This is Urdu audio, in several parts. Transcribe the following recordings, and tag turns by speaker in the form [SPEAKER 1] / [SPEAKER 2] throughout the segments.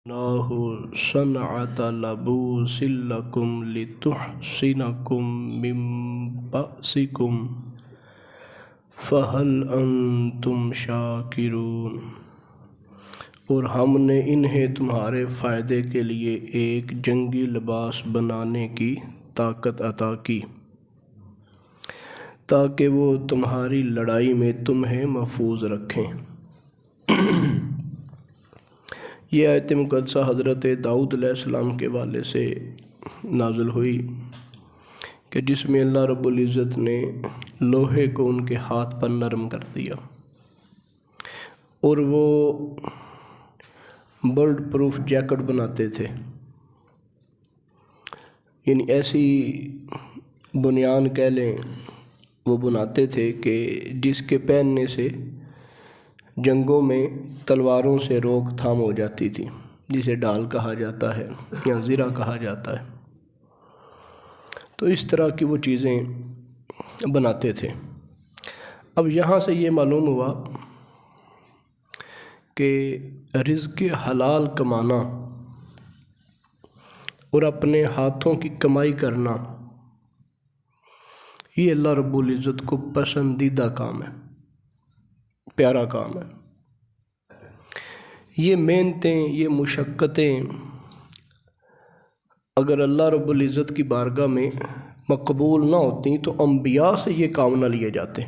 [SPEAKER 1] ناہ صنعت لبوس لکم لتحصنکم من بأسکم فہل انتم شاکرون۔ اور ہم نے انہیں تمہارے فائدے کے لیے ایک جنگی لباس بنانے کی طاقت عطا کی تاکہ وہ تمہاری لڑائی میں تمہیں محفوظ رکھیں۔ یہ آیت مقدسہ حضرت داؤد علیہ السلام کے والے سے نازل ہوئی کہ جس میں اللہ رب العزت نے لوہے کو ان کے ہاتھ پر نرم کر دیا اور وہ بلٹ پروف جیکٹ بناتے تھے، یعنی ایسی بنیان کہہ لیں وہ بناتے تھے کہ جس کے پہننے سے جنگوں میں تلواروں سے روک تھام ہو جاتی تھی، جسے ڈال کہا جاتا ہے یا زرہ کہا جاتا ہے۔ تو اس طرح کی وہ چیزیں بناتے تھے۔ اب یہاں سے یہ معلوم ہوا کہ رزق حلال کمانا اور اپنے ہاتھوں کی کمائی کرنا یہ اللہ رب العزت کو پسندیدہ کام ہے، پیارا کام ہے۔ یہ محنتیں، یہ مشقتیں اگر اللہ رب العزت کی بارگاہ میں مقبول نہ ہوتی تو انبیاء سے یہ کام نہ لیے جاتے۔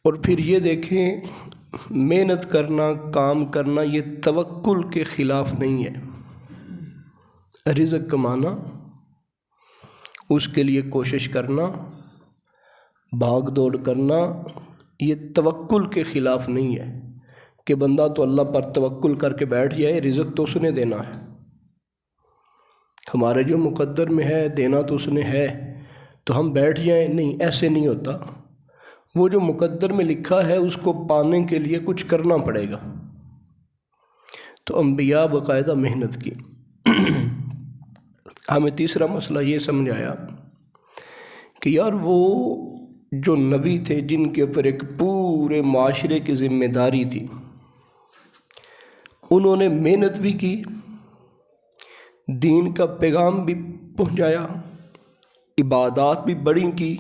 [SPEAKER 1] اور پھر یہ دیکھیں، محنت کرنا، کام کرنا یہ توکل کے خلاف نہیں ہے۔ رزق کمانا، اس کے لیے کوشش کرنا، بھاگ دوڑ کرنا یہ توکل کے خلاف نہیں ہے کہ بندہ تو اللہ پر توکل کر کے بیٹھ جائے، رزق تو اس نے دینا ہے، ہمارے جو مقدر میں ہے دینا تو اس نے ہے تو ہم بیٹھ جائیں۔ نہیں، ایسے نہیں ہوتا۔ وہ جو مقدر میں لکھا ہے اس کو پانے کے لیے کچھ کرنا پڑے گا۔ تو انبیاء باقاعدہ محنت کی۔ ہمیں تیسرا مسئلہ یہ سمجھ آیا کہ یار وہ جو نبی تھے جن کے اوپر ایک پورے معاشرے کی ذمہ داری تھی، انہوں نے محنت بھی کی، دین کا پیغام بھی پہنچایا، عبادات بھی بڑی کی۔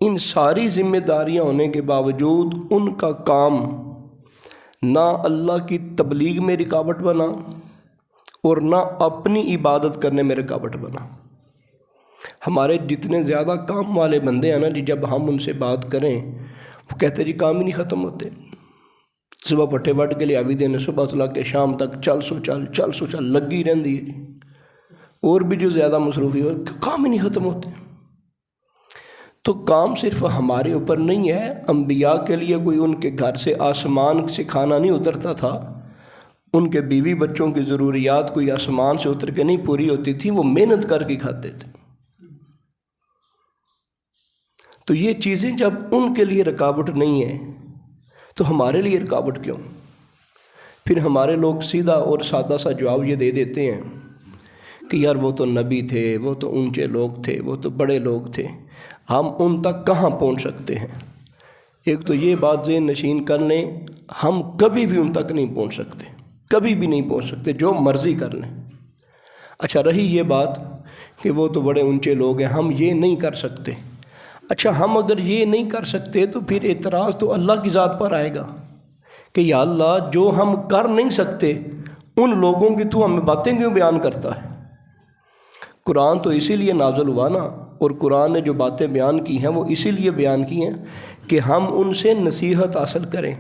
[SPEAKER 1] ان ساری ذمہ داریاں ہونے کے باوجود ان کا کام نہ اللہ کی تبلیغ میں رکاوٹ بنا اور نہ اپنی عبادت کرنے میں رکاوٹ بنا۔ ہمارے جتنے زیادہ کام والے بندے ہیں نا جی، جب ہم ان سے بات کریں وہ کہتے جی کام ہی نہیں ختم ہوتے، صبح پٹھے وٹ کے لیے ابھی دینے، صبح سے لگ کے شام تک چل سو چل لگی رہندی ہے جی۔ اور بھی جو زیادہ مصروفی ہو کام ہی نہیں ختم ہوتے۔ تو کام صرف ہمارے اوپر نہیں ہے، انبیاء کے لیے کوئی ان کے گھر سے آسمان سے کھانا نہیں اترتا تھا، ان کے بیوی بچوں کی ضروریات کوئی آسمان سے اتر کے نہیں پوری ہوتی تھی، وہ محنت کر کے کھاتے تھے۔ تو یہ چیزیں جب ان کے لیے رکاوٹ نہیں ہے تو ہمارے لیے رکاوٹ کیوں؟ پھر ہمارے لوگ سیدھا اور سادہ سا جواب یہ دے دیتے ہیں کہ یار وہ تو نبی تھے، وہ تو اونچے لوگ تھے، وہ تو بڑے لوگ تھے، ہم ان تک کہاں پہنچ سکتے ہیں۔ ایک تو یہ بات ذہن نشین کر لیں، ہم کبھی بھی ان تک نہیں پہنچ سکتے، کبھی بھی نہیں پہنچ سکتے، جو مرضی کر لیں۔ اچھا رہی یہ بات کہ وہ تو بڑے اونچے لوگ ہیں، ہم یہ نہیں کر سکتے۔ اچھا ہم اگر یہ نہیں کر سکتے تو پھر اعتراض تو اللہ کی ذات پر آئے گا کہ یا اللہ جو ہم کر نہیں سکتے ان لوگوں کی تو ہمیں باتیں کیوں بیان کرتا ہے؟ قرآن تو اسی لیے نازل ہوا نا، اور قرآن نے جو باتیں بیان کی ہیں وہ اسی لیے بیان کی ہیں کہ ہم ان سے نصیحت حاصل کریں،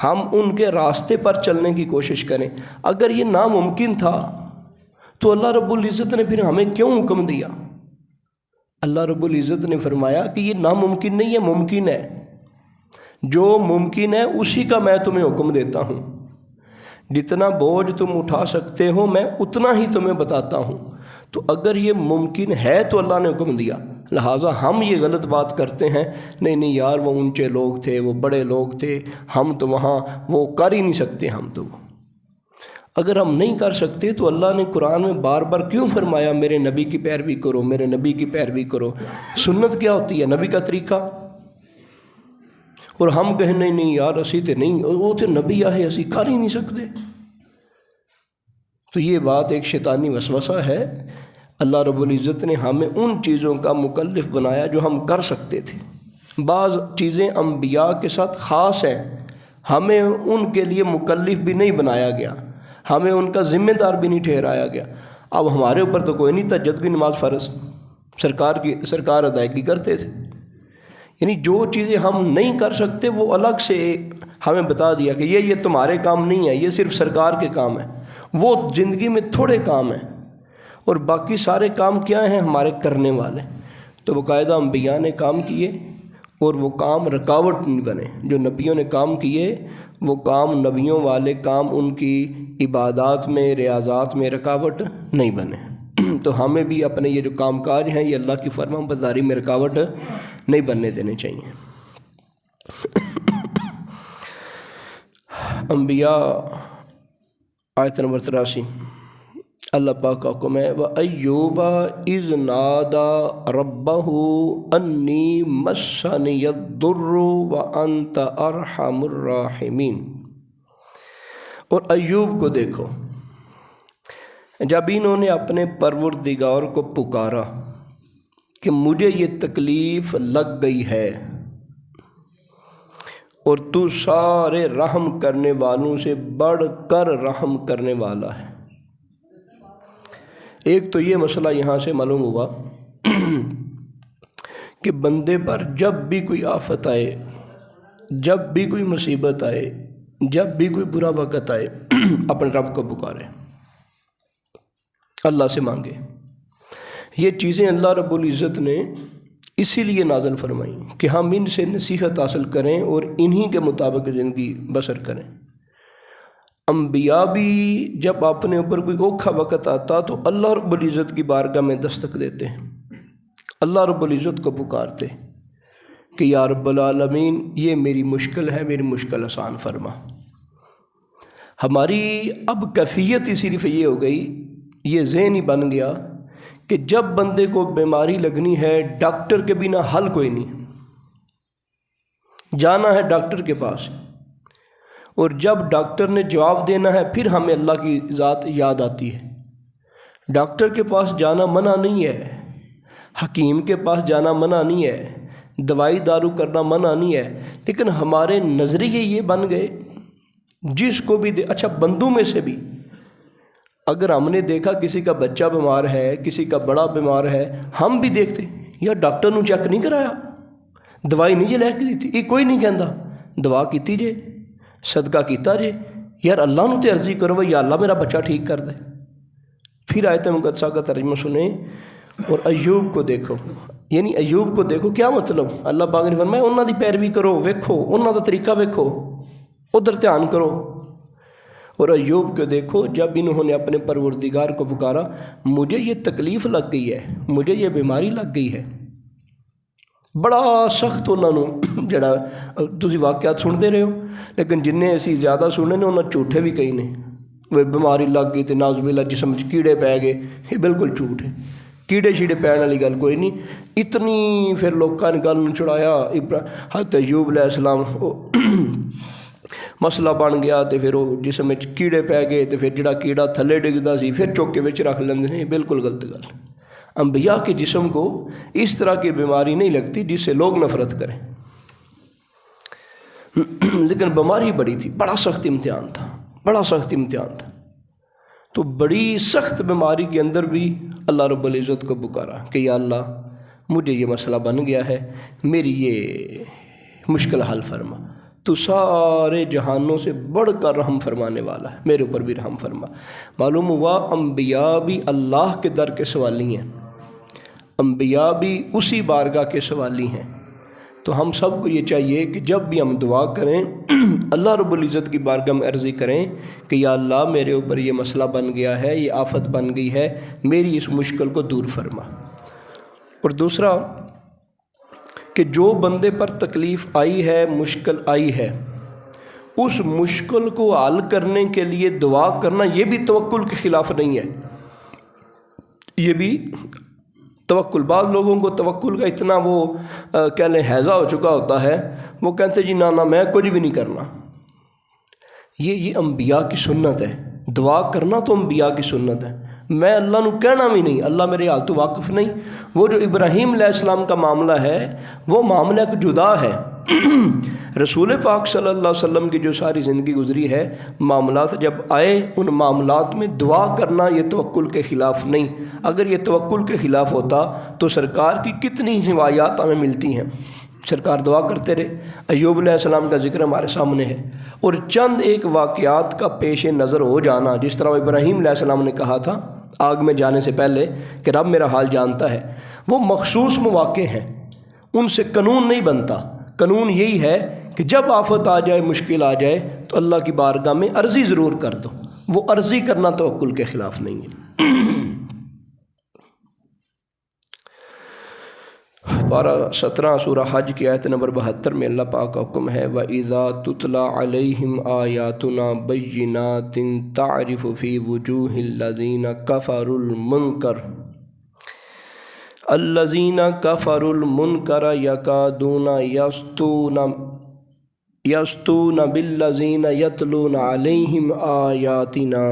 [SPEAKER 1] ہم ان کے راستے پر چلنے کی کوشش کریں۔ اگر یہ ناممکن تھا تو اللہ رب العزت نے پھر ہمیں کیوں حکم دیا؟ اللہ رب العزت نے فرمایا کہ یہ ناممکن نہیں ہے، ممکن ہے۔ جو ممکن ہے اسی کا میں تمہیں حکم دیتا ہوں، جتنا بوجھ تم اٹھا سکتے ہو میں اتنا ہی تمہیں بتاتا ہوں۔ تو اگر یہ ممکن ہے تو اللہ نے حکم دیا، لہٰذا ہم یہ غلط بات کرتے ہیں، نہیں یار وہ اونچے لوگ تھے، وہ بڑے لوگ تھے، ہم تو وہاں وہ کر ہی نہیں سکتے۔ ہم تو اگر ہم نہیں کر سکتے تو اللہ نے قرآن میں بار بار کیوں فرمایا میرے نبی کی پیروی کرو، میرے نبی کی پیروی کرو؟ سنت کیا ہوتی ہے؟ نبی کا طریقہ۔ اور ہم کہیں نہیں یار اسی تے نہیں، وہ تے نبی آئے اسی کر ہی نہیں سکتے۔ تو یہ بات ایک شیطانی وسوسہ ہے۔ اللہ رب العزت نے ہمیں ان چیزوں کا مکلف بنایا جو ہم کر سکتے تھے۔ بعض چیزیں انبیاء کے ساتھ خاص ہیں، ہمیں ان کے لیے مکلف بھی نہیں بنایا گیا، ہمیں ان کا ذمہ دار بھی نہیں ٹھہرایا گیا۔ اب ہمارے اوپر تو کوئی نہیں، تہجد کی نماز فرض سرکار ادائیگی کرتے تھے، یعنی جو چیزیں ہم نہیں کر سکتے وہ الگ سے ہمیں بتا دیا کہ یہ تمہارے کام نہیں ہے، یہ صرف سرکار کے کام ہے۔ وہ زندگی میں تھوڑے کام ہیں اور باقی سارے کام کیا ہیں؟ ہمارے کرنے والے۔ تو باقاعدہ انبیاء نے کام کیے اور وہ کام رکاوٹ نہیں بنے۔ جو نبیوں نے کام کیے وہ کام نبیوں والے کام ان کی عبادات میں، ریاضات میں رکاوٹ نہیں بنے۔ تو ہمیں بھی اپنے یہ جو کام کاج ہیں یہ اللہ کی فرمان برداری میں رکاوٹ نہیں بننے دینے چاہیے۔ انبیاء آیت نمبر 83، اللہ پاک کا حکم ہے وَأَيُّوبَ إِذْ نَادَى رَبَّهُ أَنِّي مَسَّنِيَ الضُّرُّ وَأَنْتَ أَرْحَمُ الرَّاحِمِينَ۔ اور ایوب کو دیکھو، جب انہوں نے اپنے پروردگار کو پکارا کہ مجھے یہ تکلیف لگ گئی ہے اور تو سارے رحم کرنے والوں سے بڑھ کر رحم کرنے والا ہے۔ ایک تو یہ مسئلہ یہاں سے معلوم ہوا کہ بندے پر جب بھی کوئی آفت آئے، جب بھی کوئی مصیبت آئے، جب بھی کوئی برا وقت آئے، اپنے رب کو پکارے، اللہ سے مانگے۔ یہ چیزیں اللہ رب العزت نے اسی لیے نازل فرمائیں کہ ہم ان سے نصیحت حاصل کریں اور انہی کے مطابق زندگی بسر کریں۔ انبیاء بھی جب اپنے اوپر کوئی اوکھا وقت آتا تو اللہ رب العزت کی بارگاہ میں دستک دیتے، اللہ رب العزت کو پکارتے کہ یا رب العالمین یہ میری مشکل ہے، میری مشکل آسان فرما۔ ہماری اب کیفیت ہی صرف یہ ہو گئی، یہ ذہن ہی بن گیا کہ جب بندے کو بیماری لگنی ہے ڈاکٹر کے بنا حل کوئی نہیں، جانا ہے ڈاکٹر کے پاس، اور جب ڈاکٹر نے جواب دینا ہے پھر ہمیں اللہ کی ذات یاد آتی ہے۔ ڈاکٹر کے پاس جانا منع نہیں ہے، حکیم کے پاس جانا منع نہیں ہے، دوائی دارو کرنا منع نہیں ہے، لیکن ہمارے نظریے یہ بن گئے جس کو بھی اچھا بندوں میں سے بھی اگر ہم نے دیکھا کسی کا بچہ بیمار ہے، کسی کا بڑا بیمار ہے، ہم بھی دیکھتے یا ڈاکٹر نو چیک نہیں کرایا، دوائی نہیں جے لے کے دیتی، یہ کوئی نہیں کہندا دعا کیتی جے، صدقہ کیتا جے، یار اللہ نو تے عرضی کرو یا اللہ میرا بچہ ٹھیک کر دے۔ پھر آیت مقدسہ کا ترجمہ سنیں اور ایوب کو دیکھو، یعنی ایوب کو دیکھو کیا مطلب؟ اللہ پاک نے فرمایا انہاں دی پیروی کرو، ویکھو انہاں دا طریقہ ویکھو، ادھر دھیان کرو۔ اور ایوب کو دیکھو جب انہوں نے اپنے پروردگار کو پکارا مجھے یہ تکلیف لگ گئی ہے، مجھے یہ بیماری لگ گئی ہے، بڑا سخت انہوں نے جڑا تسی واقعات سنتے رہے ہو، لیکن جنہیں اسی زیادہ سننے نے انہوں نے جھوٹے بھی کئی نے، وہ بیماری لگ گئی تو ناز باللہ جسم کیڑے پے گئے، یہ بالکل جھوٹ ہے، کیڑے شیڑے پین والی گل کوئی نہیں۔ اتنی پھر لوگوں نے گل چڑھایا، حضرت ایوب علیہ السلام مسئلہ بن گیا تو پھر وہ جسم کیڑے پے گئے تو پھر جڑا کیڑا تھلے ڈگدا سی پھر چوک کے وچ رکھ لیندے ہیں، بالکل غلط گل۔ انبیاء کے جسم کو اس طرح کی بیماری نہیں لگتی جس سے لوگ نفرت کریں، لیکن بیماری بڑی تھی، بڑا سخت امتحان تھا، بڑا سخت امتحان تھا۔ تو بڑی سخت بیماری کے اندر بھی اللہ رب العزت کو پکارا کہ یا اللہ مجھے یہ مسئلہ بن گیا ہے، میری یہ مشکل حل فرما، تو سارے جہانوں سے بڑھ کر رحم فرمانے والا ہے، میرے اوپر بھی رحم فرما۔ معلوم ہوا انبیاء بھی اللہ کے در کے سوالی ہیں، انبیاء بھی اسی بارگاہ کے سوالی ہیں۔ تو ہم سب کو یہ چاہیے کہ جب بھی ہم دعا کریں اللہ رب العزت کی بارگاہ میں عرضی کریں کہ یا اللہ میرے اوپر یہ مسئلہ بن گیا ہے، یہ آفت بن گئی ہے، میری اس مشکل کو دور فرما۔ اور دوسرا کہ جو بندے پر تکلیف آئی ہے، مشکل آئی ہے، اس مشکل کو حل کرنے کے لیے دعا کرنا یہ بھی توکل کے خلاف نہیں ہے، یہ بھی توکل، بعض لوگوں کو توکل کا اتنا وہ کہہ لیں ہیضہ ہو چکا ہوتا ہے، وہ کہتے جی نہ میں کچھ بھی نہیں کرنا۔ یہ انبیاء کی سنت ہے، دعا کرنا تو انبیاء کی سنت ہے۔ میں اللہ نو کہنا بھی نہیں، اللہ میرے حال تو واقف نہیں۔ وہ جو ابراہیم علیہ السلام کا معاملہ ہے وہ معاملہ ایک جدا ہے۔ رسول پاک صلی اللہ علیہ وسلم کی جو ساری زندگی گزری ہے، معاملات جب آئے ان معاملات میں دعا کرنا یہ توکل کے خلاف نہیں۔ اگر یہ توکل کے خلاف ہوتا تو سرکار کی کتنی روایات ہمیں ملتی ہیں، سرکار دعا کرتے رہے۔ ایوب علیہ السلام کا ذکر ہمارے سامنے ہے، اور چند ایک واقعات کا پیش نظر ہو جانا، جس طرح ابراہیم علیہ السلام نے کہا تھا آگ میں جانے سے پہلے کہ رب میرا حال جانتا ہے، وہ مخصوص مواقع ہیں، ان سے قانون نہیں بنتا۔ قانون یہی ہے کہ جب آفت آ جائے، مشکل آ جائے تو اللہ کی بارگاہ میں عرضی ضرور کر دو۔ وہ عرضی کرنا توکل کے خلاف نہیں ہے۔ پارہ 17 سورہ حج کی آیت نمبر 72 میں اللہ پاک کا حکم ہے وَإِذَا تُتْلَى عَلَيْهِمْ آيَاتُنَا بَيِّنَاتٍ تَعْرِفُ فِي وُجُوهِ الَّذِينَ كَفَرُوا الْمُنكَرَ يَكَادُونَ يَسْطُونَ بِالَّذِينَ يَتْلُونَ عَلَيْهِمْ آيَاتِنَا۔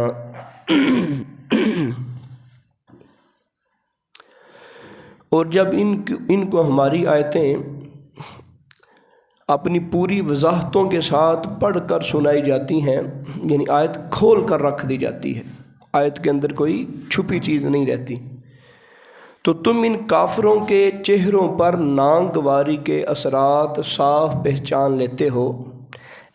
[SPEAKER 1] اور جب ان کو ہماری آیتیں اپنی پوری وضاحتوں کے ساتھ پڑھ کر سنائی جاتی ہیں، یعنی آیت کھول کر رکھ دی جاتی ہے، آیت کے اندر کوئی چھپی چیز نہیں رہتی، تو تم ان کافروں کے چہروں پر ناگواری کے اثرات صاف پہچان لیتے ہو۔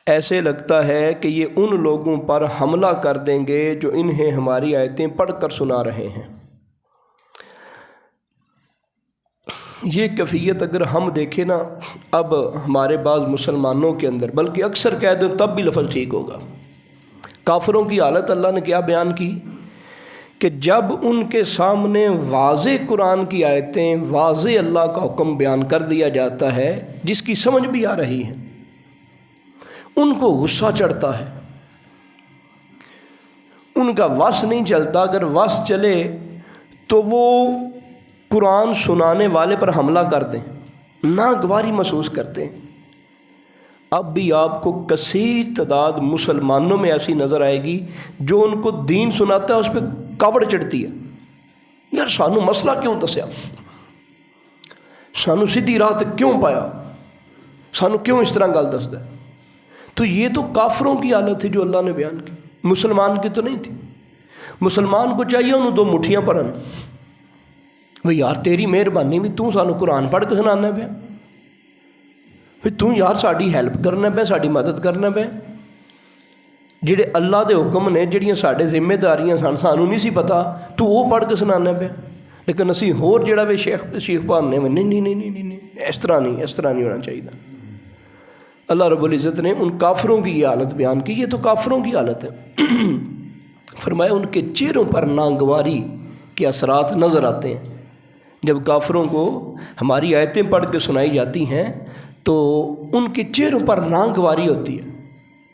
[SPEAKER 1] ایسے لگتا ہے کہ یہ ان لوگوں پر حملہ کر دیں گے جو انہیں ہماری آیتیں پڑھ کر سنا رہے ہیں۔ یہ کیفیت اگر ہم دیکھیں نا اب ہمارے بعض مسلمانوں کے اندر، بلکہ اکثر کہہ دیں تب بھی لفظ ٹھیک ہوگا، کافروں کی حالت اللہ نے کیا بیان کی کہ جب ان کے سامنے واضح قرآن کی آیتیں، واضح اللہ کا حکم بیان کر دیا جاتا ہے جس کی سمجھ بھی آ رہی ہے، ان کو غصہ چڑھتا ہے، ان کا وس نہیں چلتا۔ اگر وس چلے تو وہ قرآن سنانے والے پر حملہ کر دیں، ناگواری محسوس کرتے ہیں۔ اب بھی آپ کو کثیر تعداد مسلمانوں میں ایسی نظر آئے گی جو ان کو دین سناتا ہے اس پہ کاوڑ چڑھتی ہے، یار سانو مسئلہ کیوں دسیا، سانو سیدھی راہ تے کیوں پایا، سانو کیوں اس طرح گل دسدا ہے۔ تو یہ تو کافروں کی حالت تھی جو اللہ نے بیان کی، مسلمان کی تو نہیں تھی۔ مسلمان کو چاہیے انہوں دو مٹھیاں پڑھن، وہ یار تیری مہربانی بھی تو سانو قرآن پڑھ کے سنانا پیا، پھر تو یار ساڈی ہیلپ کرنا پیا، ساڈی مدد کرنا پیا۔ جڑے اللہ دے حکم نے، جڑیاں ساڈے ذمہ داریاں سن، سانو نہیں سی پتا، تو وہ پڑھ کے سنانا پیا۔ لیکن اسی ہور جڑا بھی شیخ بھانے میں نہیں، اس طرح نہیں ہونا چاہیے۔ اللہ رب العزت نے ان کافروں کی یہ حالت بیان کی، یہ تو کافروں کی حالت ہے۔ فرمایا ان کے چہروں پر ناگواری کے اثرات نظر آتے ہیں۔ جب کافروں کو ہماری آیتیں پڑھ کے سنائی جاتی ہیں تو ان کے چہروں پر ناگواری ہوتی ہے۔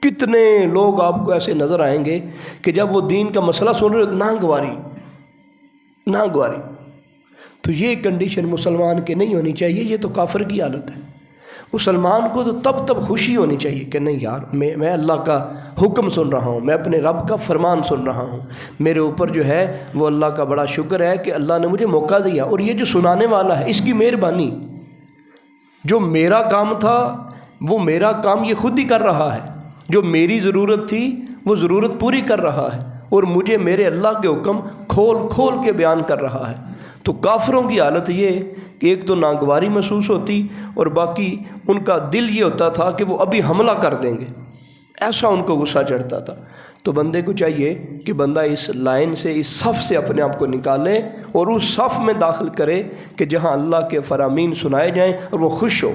[SPEAKER 1] کتنے لوگ آپ کو ایسے نظر آئیں گے کہ جب وہ دین کا مسئلہ سن رہے ناگواری، تو یہ کنڈیشن مسلمان کے نہیں ہونی چاہیے، یہ تو کافر کی حالت ہے۔ مسلمان کو تو تب خوشی ہونی چاہیے کہ نہیں یار میں اللہ کا حکم سن رہا ہوں، میں اپنے رب کا فرمان سن رہا ہوں، میرے اوپر جو ہے وہ اللہ کا بڑا شکر ہے کہ اللہ نے مجھے موقع دیا، اور یہ جو سنانے والا ہے اس کی مہربانی، جو میرا کام تھا وہ میرا کام یہ خود ہی کر رہا ہے، جو میری ضرورت تھی وہ ضرورت پوری کر رہا ہے، اور مجھے میرے اللہ کے حکم کھول کے بیان کر رہا ہے۔ تو کافروں کی حالت یہ کہ ایک تو ناگواری محسوس ہوتی، اور باقی ان کا دل یہ ہوتا تھا کہ وہ ابھی حملہ کر دیں گے، ایسا ان کو غصہ چڑھتا تھا۔ تو بندے کو چاہیے کہ بندہ اس لائن سے، اس صف سے اپنے آپ کو نکالے اور اس صف میں داخل کرے کہ جہاں اللہ کے فرامین سنائے جائیں، اور وہ خوش ہو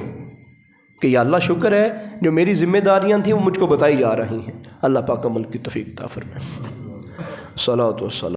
[SPEAKER 1] کہ یا اللہ شکر ہے جو میری ذمہ داریاں تھیں وہ مجھ کو بتائی جا رہی ہیں۔ اللہ پاک عمل کی توفیق عطا فرمائے۔ صلاۃ والسلام